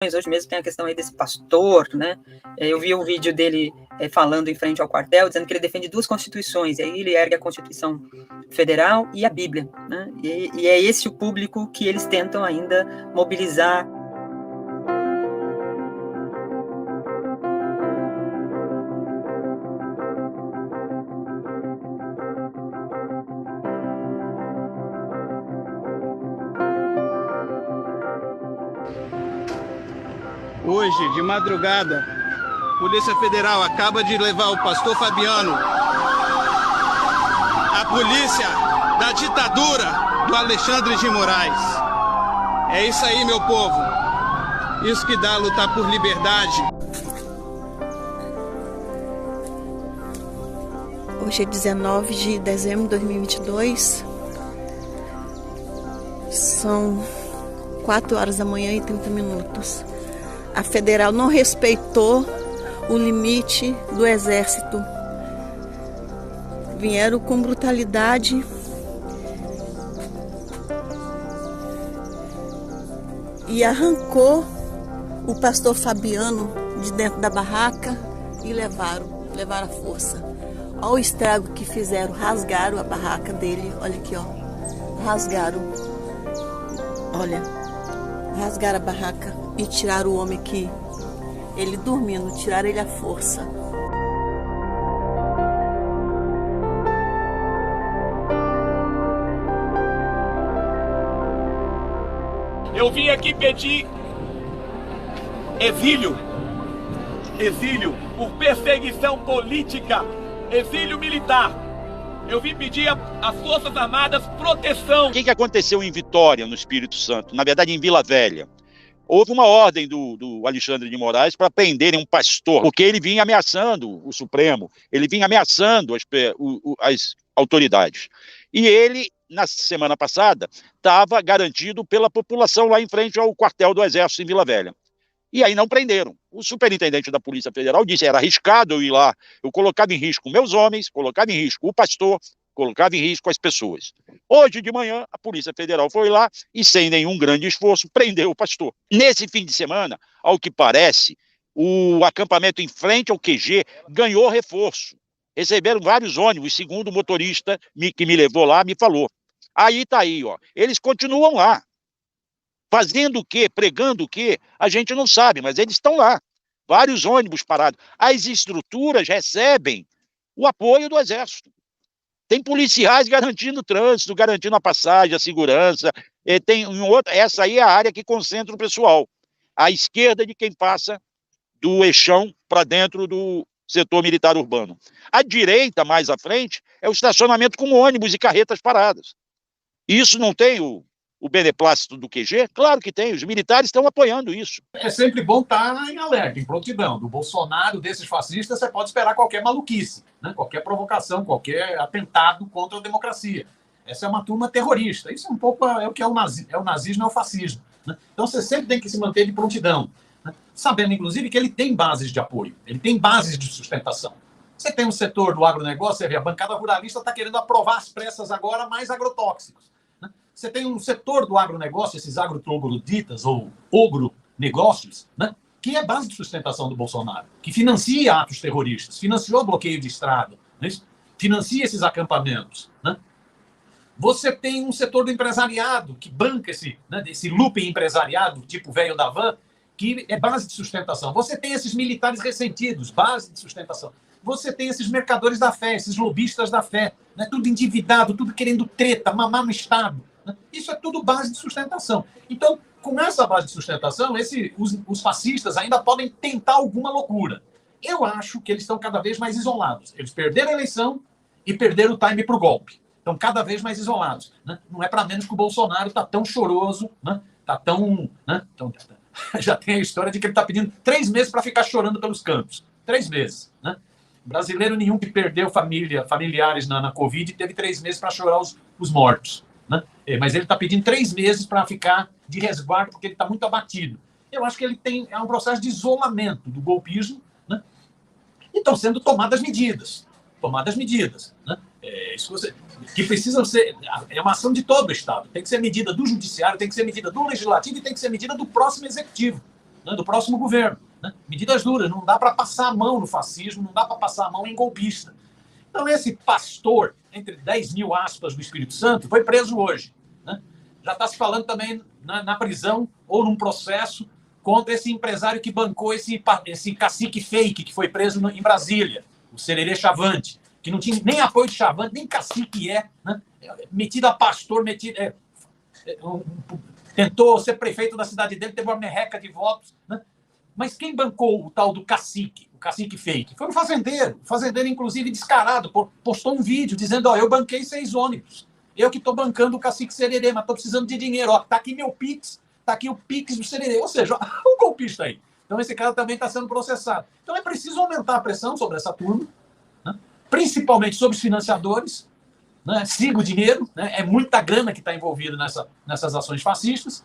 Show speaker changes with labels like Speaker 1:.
Speaker 1: Hoje mesmo tem a questão aí desse pastor, né? Eu vi um vídeo dele falando em frente ao quartel, dizendo que ele defende duas constituições, e aí ele ergue a Constituição Federal e a Bíblia, né? E é esse o público que eles tentam ainda mobilizar.
Speaker 2: Hoje, de madrugada, a Polícia Federal acaba de levar o pastor Fabiano à polícia da ditadura do Alexandre de Moraes. É isso aí, meu povo. Isso que dá lutar por liberdade.
Speaker 3: Hoje é 19 de dezembro de 2022. São 4 horas da manhã e 30 minutos. A federal não respeitou o limite do exército. Vieram com brutalidade e arrancou o pastor Fabiano de dentro da barraca e levaram à força. Olha o estrago que fizeram, rasgaram a barraca dele, olha aqui, ó. Rasgaram a barraca e tiraram o homem aqui, ele dormindo, tiraram ele à força.
Speaker 4: Eu vim aqui pedir exílio por perseguição política, exílio militar. Eu vim pedir às Forças Armadas proteção.
Speaker 5: O que aconteceu em Vitória, no Espírito Santo? Na verdade, em Vila Velha. Houve uma ordem do Alexandre de Moraes para prenderem um pastor, porque ele vinha ameaçando o Supremo, ele vinha ameaçando as autoridades. E ele, na semana passada, estava garantido pela população lá em frente ao quartel do Exército em Vila Velha. E aí não prenderam. O superintendente da Polícia Federal disse que era arriscado eu ir lá, eu colocava em risco meus homens, colocava em risco o pastor, colocava em risco as pessoas. Hoje de manhã, a Polícia Federal foi lá e, sem nenhum grande esforço, prendeu o pastor. Nesse fim de semana, ao que parece, o acampamento em frente ao QG ganhou reforço. Receberam vários ônibus, segundo o motorista que me levou lá, me falou. Aí tá aí, ó. Eles continuam lá. Fazendo o quê? Pregando o quê? A gente não sabe, mas eles estão lá. Vários ônibus parados. As estruturas recebem o apoio do Exército. Tem policiais garantindo o trânsito, garantindo a passagem, a segurança. Essa aí é a área que concentra o pessoal. À esquerda de quem passa do Eixão para dentro do setor militar urbano. À direita, mais à frente, é o estacionamento com ônibus e carretas paradas. Isso não tem o beneplácito do QG? Claro que tem, os militares estão apoiando isso.
Speaker 6: É sempre bom estar em alerta, em prontidão. Do Bolsonaro, desses fascistas, você pode esperar qualquer maluquice, né? Qualquer provocação, qualquer atentado contra a democracia. Essa é uma turma terrorista. Isso é um pouco o que é o nazismo e o fascismo, né? Então você sempre tem que se manter de prontidão, né? Sabendo, inclusive, que ele tem bases de apoio, ele tem bases de sustentação. Você tem um setor do agronegócio, você vê, a bancada ruralista está querendo aprovar às pressas agora mais agrotóxicos. Você tem um setor do agronegócio, esses agrotrogloditas ou ogronegócios, né, que é base de sustentação do Bolsonaro, que financia atos terroristas, financiou bloqueio de estrada, né, financia esses acampamentos. Né. Você tem um setor do empresariado que banca esse looping empresariado, tipo velho da van, que é base de sustentação. Você tem esses militares ressentidos, base de sustentação. Você tem esses mercadores da fé, esses lobistas da fé, né, tudo endividado, tudo querendo treta, mamar no Estado. Isso é tudo base de sustentação. Então, com essa base de sustentação, os fascistas ainda podem tentar alguma loucura. Eu acho que eles estão cada vez mais isolados. Eles perderam a eleição e perderam o time para o golpe. Estão cada vez mais isolados. Né? Não é para menos que o Bolsonaro está tão choroso, né? Tá tão, né? Já tem a história de que ele está pedindo 3 meses para ficar chorando pelos cantos. 3 meses. Né? Brasileiro nenhum que perdeu familiares na Covid teve 3 meses para chorar os mortos. Né? Mas ele está pedindo 3 meses para ficar de resguardo, porque ele está muito abatido. Eu acho que é um processo de isolamento do golpismo, né? E estão sendo tomadas medidas. Né? Que precisam ser... É uma ação de todo o Estado. Tem que ser medida do Judiciário, tem que ser medida do Legislativo e tem que ser medida do próximo Executivo. né, do próximo governo. Né? Medidas duras, não dá para passar a mão no fascismo, não dá para passar a mão em golpista. Então, esse pastor, entre 10 mil aspas do Espírito Santo, foi preso hoje. Né? Já está se falando também na prisão ou num processo contra esse empresário que bancou esse cacique fake que foi preso em Brasília, o Sererê Chavante, que não tinha nem apoio de Chavante, nem cacique né? Metido a pastor, tentou ser prefeito da cidade dele, teve uma merreca de votos. Né? Mas quem bancou o tal do cacique, o cacique fake? Foi um fazendeiro. O fazendeiro, inclusive, descarado, postou um vídeo dizendo, eu banquei 6 ônibus. Eu que estou bancando o cacique Sererê, mas estou precisando de dinheiro. Está aqui meu Pix, está aqui o Pix do Sererê. Ou seja, o golpista aí. Então, esse cara também está sendo processado. Então, é preciso aumentar a pressão sobre essa turma, né? Principalmente sobre os financiadores. Né? Siga o dinheiro, né? É muita grana que está envolvida nessas ações fascistas.